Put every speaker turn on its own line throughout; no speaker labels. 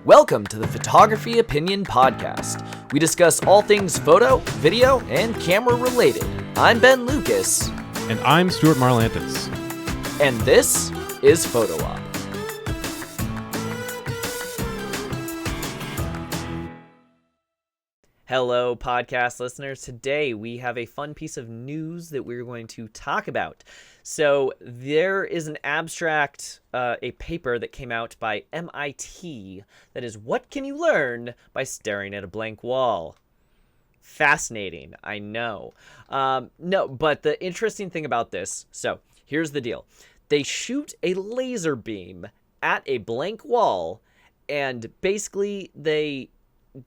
Welcome to the Photography Opinion Podcast. We discuss all things photo, video, and camera related. I'm Ben Lucas.
And I'm Stuart Marlantis.
And this is Photo Op. Hello, podcast listeners. Today we have a fun piece of news that we're going to talk about. So there is an abstract, a paper that came out by MIT that is what can you learn by staring at a blank wall? Fascinating, I know. No, but the interesting thing about this, so here's the deal. They shoot a laser beam at a blank wall, and basically they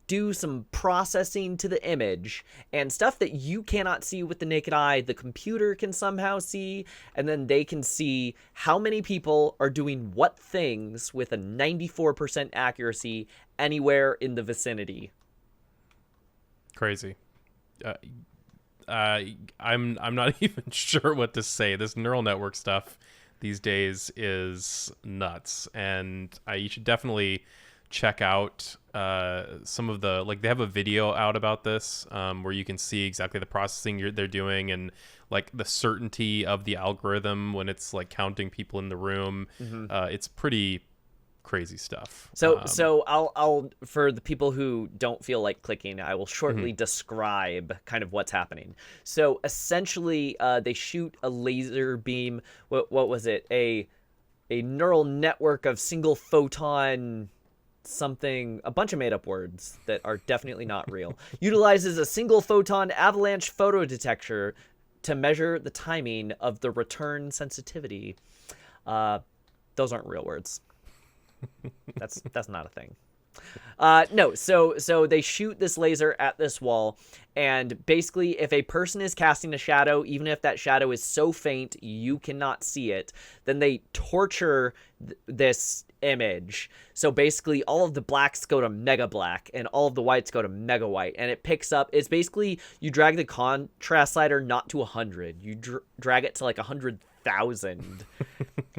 do some processing to the image and stuff that you cannot see with the naked eye, the computer can somehow see, and then they can see how many people are doing what things with a 94% accuracy anywhere in the vicinity.
Crazy. I'm not even sure what to say. This neural network stuff these days is nuts, and you should definitely check out some of the, like, they have a video out about this where you can see exactly the processing they're doing and like the certainty of the algorithm when it's like counting people in the room. It's pretty crazy stuff.
So I'll for the people who don't feel like clicking, I will shortly describe kind of what's happening. So essentially they shoot a laser beam. What was it? A neural network of single photon something, a bunch of made-up words that are definitely not real, utilizes a single photon avalanche photo detector to measure the timing of the return sensitivity. Those aren't real words. That's not a thing. No, so they shoot this laser at this wall, and basically if a person is casting a shadow, even if that shadow is so faint you cannot see it, then they torture this image. So basically all of the blacks go to mega black and all of the whites go to mega white, and it picks up, it's basically you drag the contrast slider not to 100, you drag it to like 100,000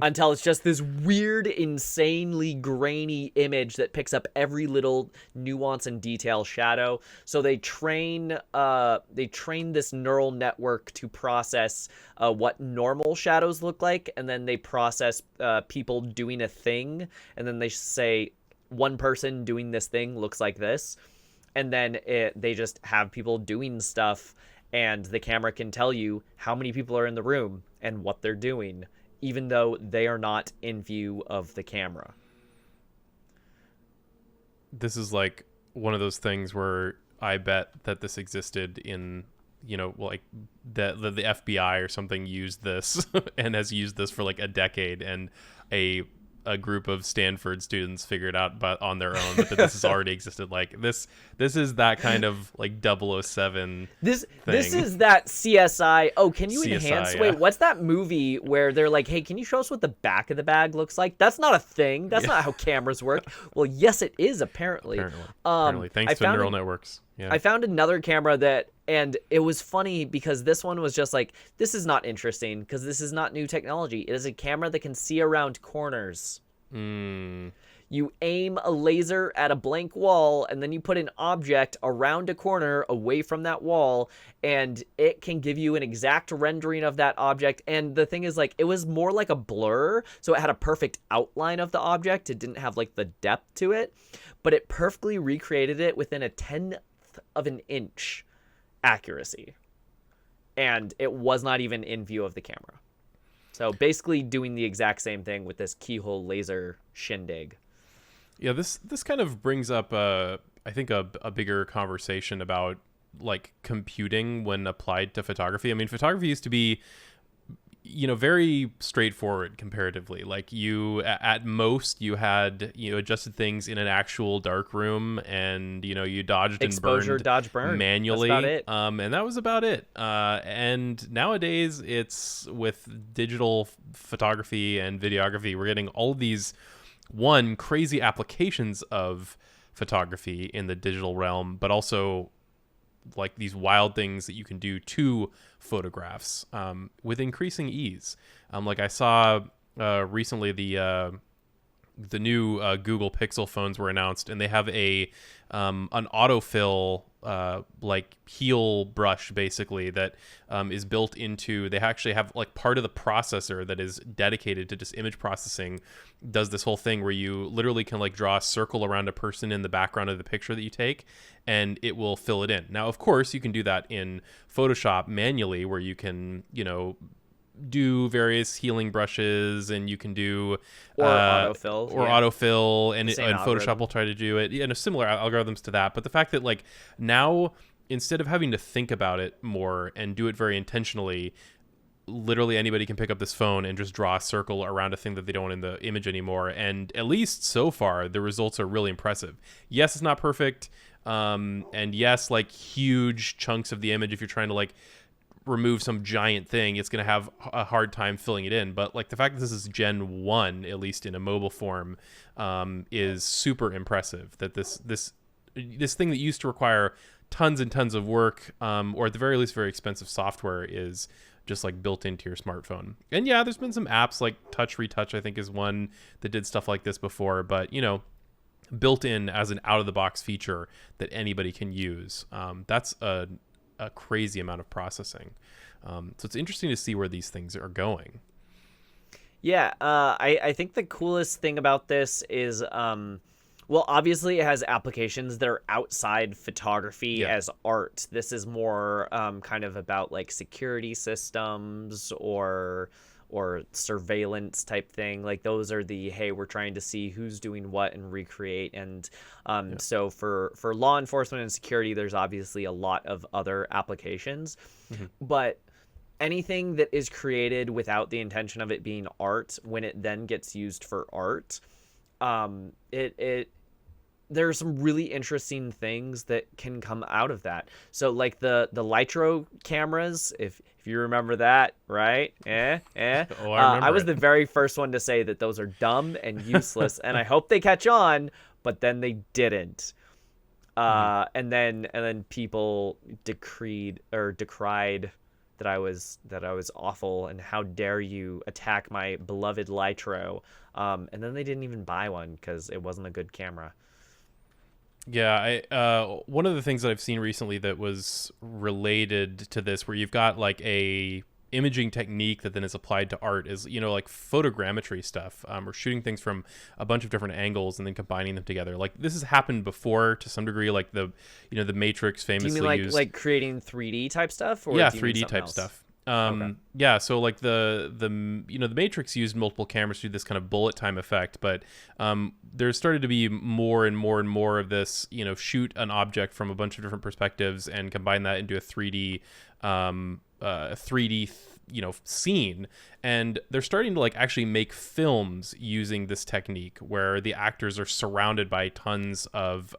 until it's just this weird, insanely grainy image that picks up every little nuance and detail shadow. So they train this neural network to process what normal shadows look like, and then they process people doing a thing, and then they say one person doing this thing looks like this, and then they just have people doing stuff, and the camera can tell you how many people are in the room and what they're doing, even though they are not in view of the camera.
This is like one of those things where I bet that this existed in, like the FBI or something used this and has used this for like a decade, and a group of Stanford students figured out on their own that this has already existed. Like this is that kind of like 007
this
thing.
This is that CSI. Oh, can you
CSI,
enhance?
yeah.
Wait, what's that movie where they're like, hey, can you show us what the back of the bag looks like? That's not a thing. That's not how cameras work. Well, yes, it is, apparently.
Apparently. Thanks to neural networks. Yeah.
I found another camera and it was funny because this one was just like, this is not interesting because this is not new technology. It is a camera that can see around corners. You aim a laser at a blank wall, and then you put an object around a corner away from that wall, and it can give you an exact rendering of that object. And the thing is, like, it was more like a blur, so it had a perfect outline of the object. It didn't have like the depth to it, but it perfectly recreated it within a 1/10 of an inch accuracy, and it was not even in view of the camera. So basically doing the exact same thing with this keyhole laser shindig.
Yeah, this kind of brings up I think a bigger conversation about like computing when applied to photography. I mean, photography used to be very straightforward comparatively. Like at most you had adjusted things in an actual dark room, and you dodged
exposure,
and burned
dodge, burn.
manually.
That's about it.
And that was about it. And nowadays it's with digital photography and videography, we're getting all these crazy applications of photography in the digital realm, but also like these wild things that you can do to photographs with increasing ease. Like I saw recently the the new Google Pixel phones were announced, and they have an autofill like heel brush basically that is built into. They actually have like part of the processor that is dedicated to just image processing. Does this whole thing where you literally can like draw a circle around a person in the background of the picture that you take, and it will fill it in. Now, of course, you can do that in Photoshop manually, where you can, do various healing brushes, and you can do autofill, and Photoshop will try to do it, similar algorithms to that. But the fact that like now, instead of having to think about it more and do it very intentionally, literally anybody can pick up this phone and just draw a circle around a thing that they don't want in the image anymore. And at least so far, the results are really impressive. Yes, it's not perfect, and yes, like huge chunks of the image, if you're trying to like remove some giant thing, it's going to have a hard time filling it in. But like the fact that this is Gen 1, at least in a mobile form, is super impressive. That this thing that used to require tons and tons of work, or at the very least very expensive software, is just like built into your smartphone. And yeah, there's been some apps like Touch Retouch, I think, is one that did stuff like this before, but built in as an out of the box feature that anybody can use. That's a crazy amount of processing. So it's interesting to see where these things are going.
Yeah, I think the coolest thing about this is, well, obviously it has applications that are outside photography as art. This is more kind of about like security systems or surveillance type thing. Like those are the, hey, we're trying to see who's doing what and recreate. And so for law enforcement and security, there's obviously a lot of other applications. Mm-hmm. But anything that is created without the intention of it being art, when it then gets used for art, there are some really interesting things that can come out of that. So like the Lytro cameras, if you remember that, right? I was the very first one to say that those are dumb and useless, and I hope they catch on, but then they didn't. And then people decried that I was awful, and how dare you attack my beloved Lytro. And then they didn't even buy one because it wasn't a good camera.
Yeah, one of the things that I've seen recently that was related to this, where you've got like a imaging technique that then is applied to art, is like photogrammetry stuff, or shooting things from a bunch of different angles and then combining them together. Like this has happened before to some degree. Like the Matrix famously
used. Do you mean like creating 3D type stuff? Or
3D type
else?
Stuff. Yeah, so like the Matrix used multiple cameras to do this kind of bullet time effect, but there's started to be more and more and more of this, shoot an object from a bunch of different perspectives and combine that into a 3D scene. And they're starting to like actually make films using this technique, where the actors are surrounded by tons of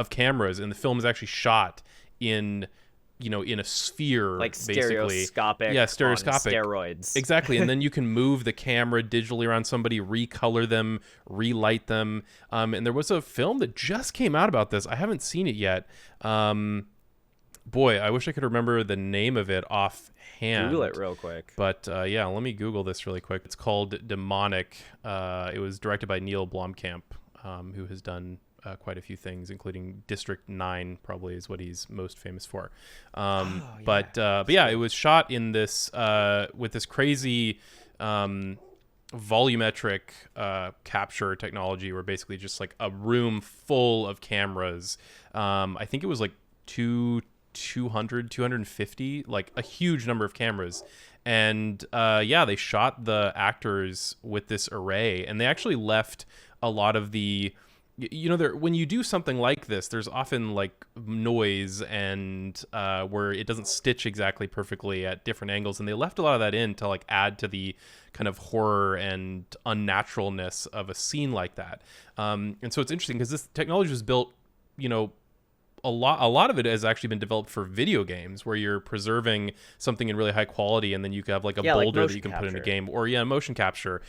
cameras, and the film is actually shot in a sphere,
like
basically.
Stereoscopic on steroids.
Exactly. And then you can move the camera digitally around somebody, recolor them, relight them. And there was a film that just came out about this. I haven't seen it yet. Boy, I wish I could remember the name of it offhand.
Google it real quick.
But yeah, let me Google this really quick. It's called Demonic. It was directed by Neil Blomkamp, who has done quite a few things, including District 9, probably is what he's most famous for. But yeah, it was shot in this with this crazy volumetric capture technology, where basically just like a room full of cameras. I think it was like 250, like a huge number of cameras. And yeah, they shot the actors with this array, and they actually left a lot of the, when you do something like this, there's often like noise and where it doesn't stitch exactly perfectly at different angles, and they left a lot of that in to like add to the kind of horror and unnaturalness of a scene like that. And so it's interesting because this technology was built, a lot of it has actually been developed for video games, where you're preserving something in really high quality, and then you can have like a boulder
like
that you can
capture.
put in a game, or motion capture,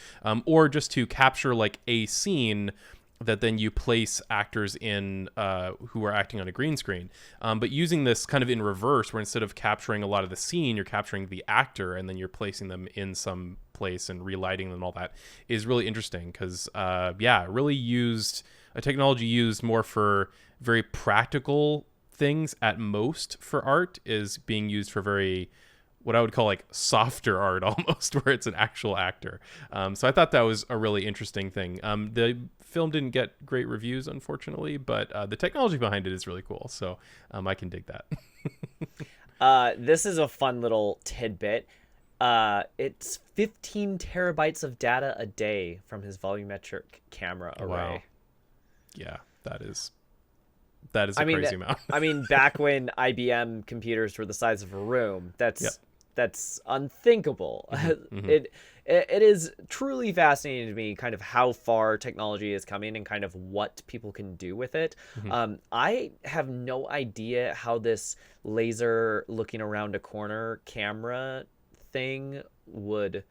or just to capture like a scene that then you place actors in who are acting on a green screen. But using this kind of in reverse, where instead of capturing a lot of the scene, you're capturing the actor, and then you're placing them in some place and relighting them and all that is really interesting because, really used a technology used more for very practical things at most for art is being used for very what I would call like softer art almost, where it's an actual actor. So I thought that was a really interesting thing. The film didn't get great reviews, unfortunately, but the technology behind it is really cool. So I can dig that.
This is a fun little tidbit. It's 15 terabytes of data a day from his volumetric camera array.
Wow. Yeah, that is a crazy amount.
I mean, back when IBM computers were the size of a room, that's unthinkable.
Mm-hmm.
It is truly fascinating to me kind of how far technology is coming and kind of what people can do with it.
Mm-hmm.
I have no idea how this laser looking around a corner camera thing would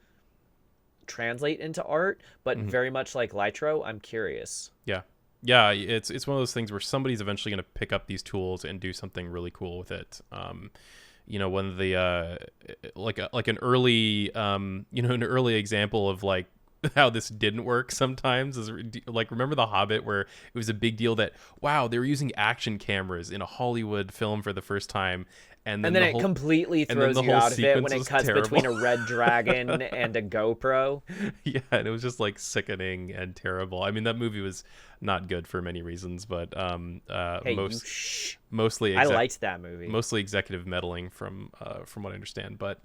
translate into art, but very much like Lytro, I'm curious.
Yeah, it's one of those things where somebody's eventually going to pick up these tools and do something really cool with it. One of the an early an early example of like how this didn't work sometimes is like, remember The Hobbit, where it was a big deal that, wow, they were using action cameras in a Hollywood film for the first time. And then
it completely throws you out of it when it cuts between a red dragon and a GoPro.
Yeah, and it was just like sickening and terrible. I mean, that movie was not good for many reasons, but mostly
I liked that movie.
Mostly executive meddling from what I understand. But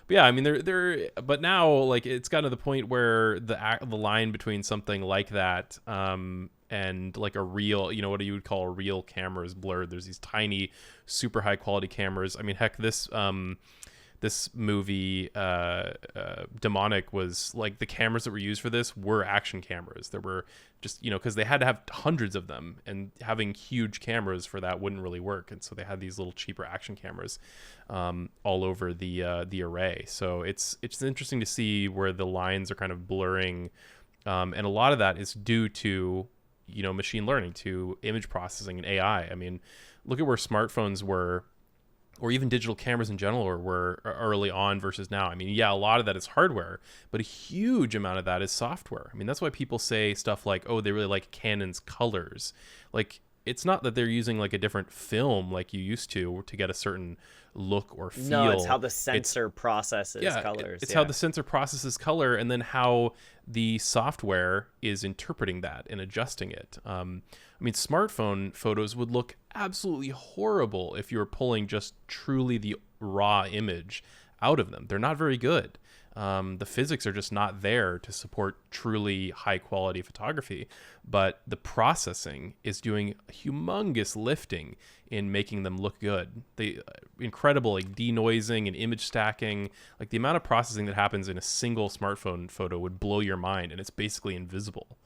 yeah, I mean, but now like it's gotten to the point where the line between something like that and like a real, what you would call a real camera is blurred. There's these tiny, super high quality cameras. I mean, heck, this movie, Demonic, was like the cameras that were used for this were action cameras. There were just, because they had to have hundreds of them, and having huge cameras for that wouldn't really work. And so they had these little cheaper action cameras all over the array. So it's interesting to see where the lines are kind of blurring. And a lot of that is due to, machine learning, to image processing and AI. I mean, look at where smartphones were, or even digital cameras in general were early on versus now. I mean, yeah, a lot of that is hardware, but a huge amount of that is software. I mean, that's why people say stuff like, oh, they really like Canon's colors. Like, it's not that they're using like a different film like you used to get a certain look or feel.
No, it's how the sensor processes colors.
It's how the sensor processes color, and then how the software is interpreting that and adjusting it. I mean, smartphone photos would look absolutely horrible if you were pulling just truly the raw image out of them. They're not very good. The physics are just not there to support truly high quality photography, but the processing is doing humongous lifting in making them look good. The incredible like denoising and image stacking, like the amount of processing that happens in a single smartphone photo would blow your mind, and it's basically invisible.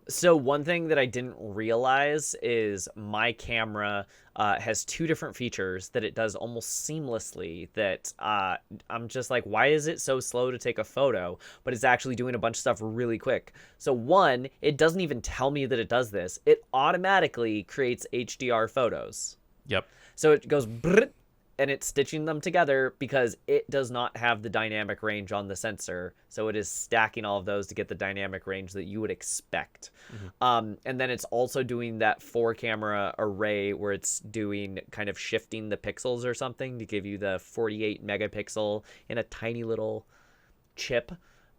So one thing that I didn't realize is my camera has two different features that it does almost seamlessly that I'm just like, why is it so slow to take a photo? But it's actually doing a bunch of stuff really quick. So one, it doesn't even tell me that it does this. It automatically creates HDR photos.
Yep.
So it goes brrrt, and it's stitching them together because it does not have the dynamic range on the sensor. So it is stacking all of those to get the dynamic range that you would expect. Mm-hmm. And then it's also doing that 4-camera array where it's doing kind of shifting the pixels or something to give you the 48 megapixel in a tiny little chip.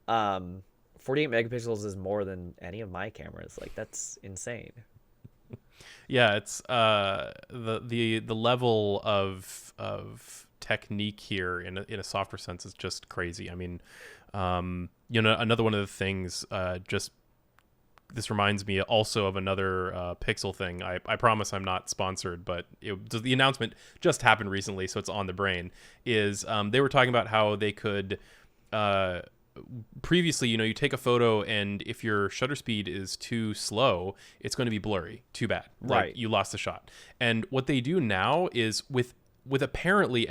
48 megapixels is more than any of my cameras. Like, that's insane.
Yeah, it's the level of technique here in a software sense is just crazy. I mean, another one of the things, this reminds me also of another Pixel thing. I promise I'm not sponsored, but the announcement just happened recently, so it's on the brain. Is they were talking about how they could. Previously, you take a photo, and if your shutter speed is too slow, it's going to be blurry. Too bad.
Right.
Like, you lost the shot. And what they do now is with apparently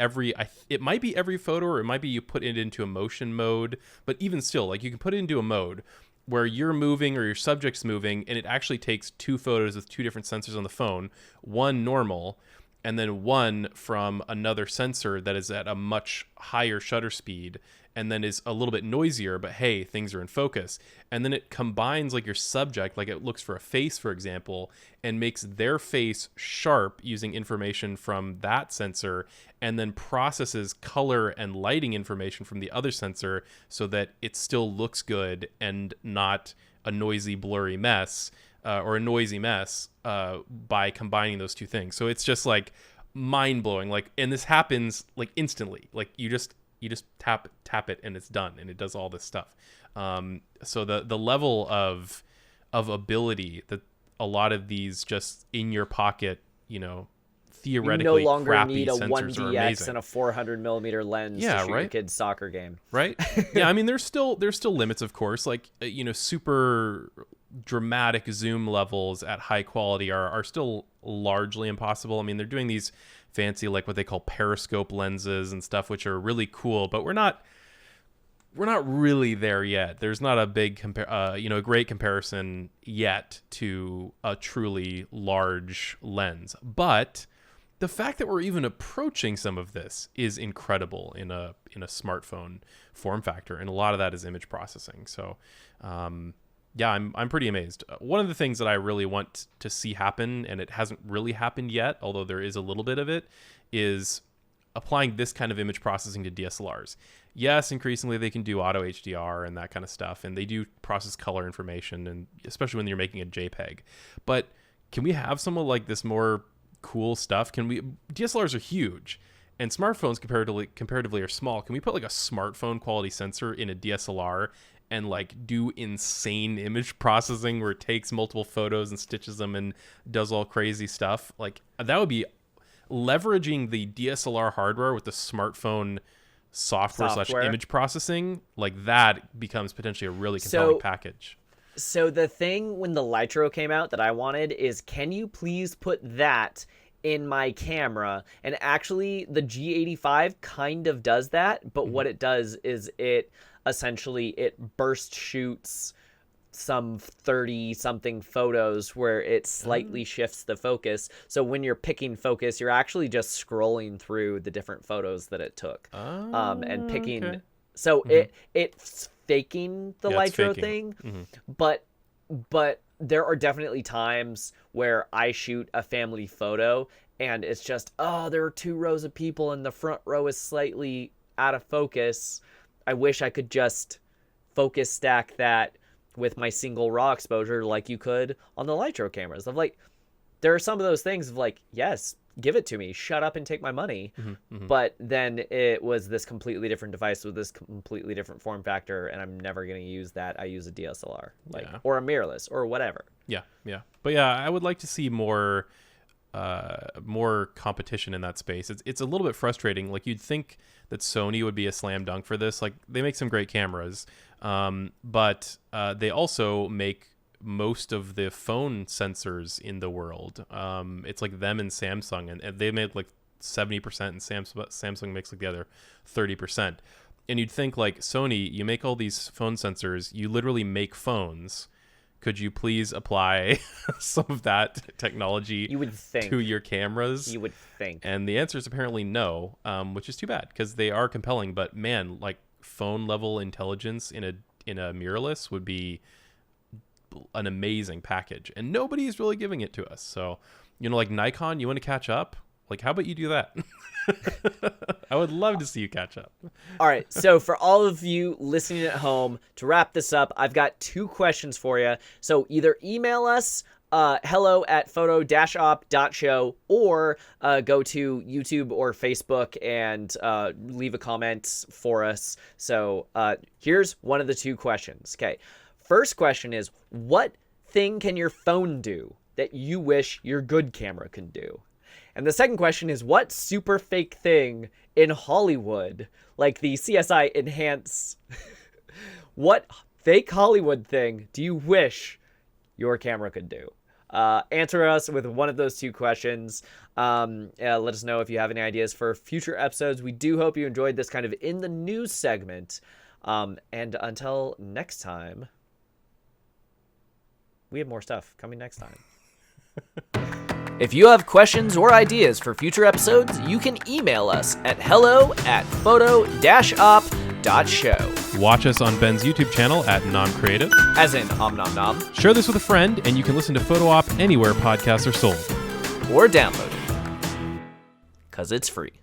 it might be every photo, or it might be you put it into a motion mode, but even still, like, you can put it into a mode where you're moving or your subject's moving, and it actually takes two photos with two different sensors on the phone, one normal, and then one from another sensor that is at a much higher shutter speed and then is a little bit noisier, but hey, things are in focus. And then it combines like your subject, like it looks for a face, for example, and makes their face sharp using information from that sensor, and then processes color and lighting information from the other sensor so that it still looks good and not a noisy, blurry mess, or a noisy mess, by combining those two things. So it's just like mind blowing. Like, and this happens like instantly. Like you just tap it and it's done, and it does all this stuff. So the level of ability that a lot of these just in your pocket, theoretically
you no longer
crappy
need a
sensors are
1DX
amazing.
and a 400 millimeter lens to shoot your kid's soccer game.
Right. Yeah. I mean, there's still limits, of course, like, super dramatic zoom levels at high quality are still largely impossible. I mean, they're doing these fancy, like what they call periscope lenses and stuff, which are really cool, but we're not really there yet. There's not a big a great comparison yet to a truly large lens. But the fact that we're even approaching some of this is incredible in a smartphone form factor, and a lot of that is image processing. So, yeah, I'm pretty amazed. One of the things that I really want to see happen, and it hasn't really happened yet, although there is a little bit of it, is applying this kind of image processing to DSLRs. Yes, increasingly they can do auto HDR and that kind of stuff, and they do process color information, and especially when you're making a JPEG. But can we have some of like this more cool stuff? DSLRs are huge, and smartphones comparatively are small. Can we put like a smartphone quality sensor in a DSLR and like do insane image processing where it takes multiple photos and stitches them and does all crazy stuff? Like, that would be leveraging the DSLR hardware with the smartphone software / image processing. Like, that becomes potentially a really compelling package.
So the thing when the Lytro came out that I wanted is, can you please put that in my camera? And actually the G85 kind of does that, but what it does is it burst shoots some 30 something photos where it slightly shifts the focus. So when you're picking focus, you're actually just scrolling through the different photos that it took, and picking. Okay. So it's faking the Lytro thing, but there are definitely times where I shoot a family photo and it's just, there are 2 rows of people and the front row is slightly out of focus. I wish I could just focus stack that with my single raw exposure like you could on the Lytro cameras. Of like, there are some of those things of like, yes, give it to me, shut up and take my money. But then it was this completely different device with this completely different form factor, and I'm never going to use that. I use a DSLR, or a mirrorless or whatever. Yeah.
But yeah, I would like to see more competition in that space. It's a little bit frustrating. Like, you'd think that Sony would be a slam dunk for this. Like, they make some great cameras, but they also make most of the phone sensors in the world. It's like them and Samsung, and they made like 70%, and Samsung makes like the other 30%. And you'd think, like, Sony, you make all these phone sensors, you literally make phones. Could you please apply some of that technology to your cameras?
You would think.
And the answer is apparently no, which is too bad, because they are compelling. But man, like, phone level intelligence in a mirrorless would be an amazing package, and nobody's really giving it to us. So, like Nikon, you want to catch up? Like, how about you do that? I would love to see you catch up.
All right. So for all of you listening at home, to wrap this up, I've got 2 questions for you. So either email us, hello@photo-op.show, or go to YouTube or Facebook and leave a comment for us. So here's one of the 2 questions. Okay. First question is, what thing can your phone do that you wish your good camera could do? And the second question is, what super fake thing in Hollywood, like the CSI Enhance, what fake Hollywood thing do you wish your camera could do? Answer us with one of those 2 questions. Let us know if you have any ideas for future episodes. We do hope you enjoyed this kind of in the news segment. And until next time, we have more stuff coming next time. If you have questions or ideas for future episodes, you can email us at hello@photo-op.show.
Watch us on Ben's YouTube channel at NomCreative.
As in Om Nom Nom.
Share this with a friend, and you can listen to Photo Op anywhere podcasts are sold.
Or download it. 'Cause it's free.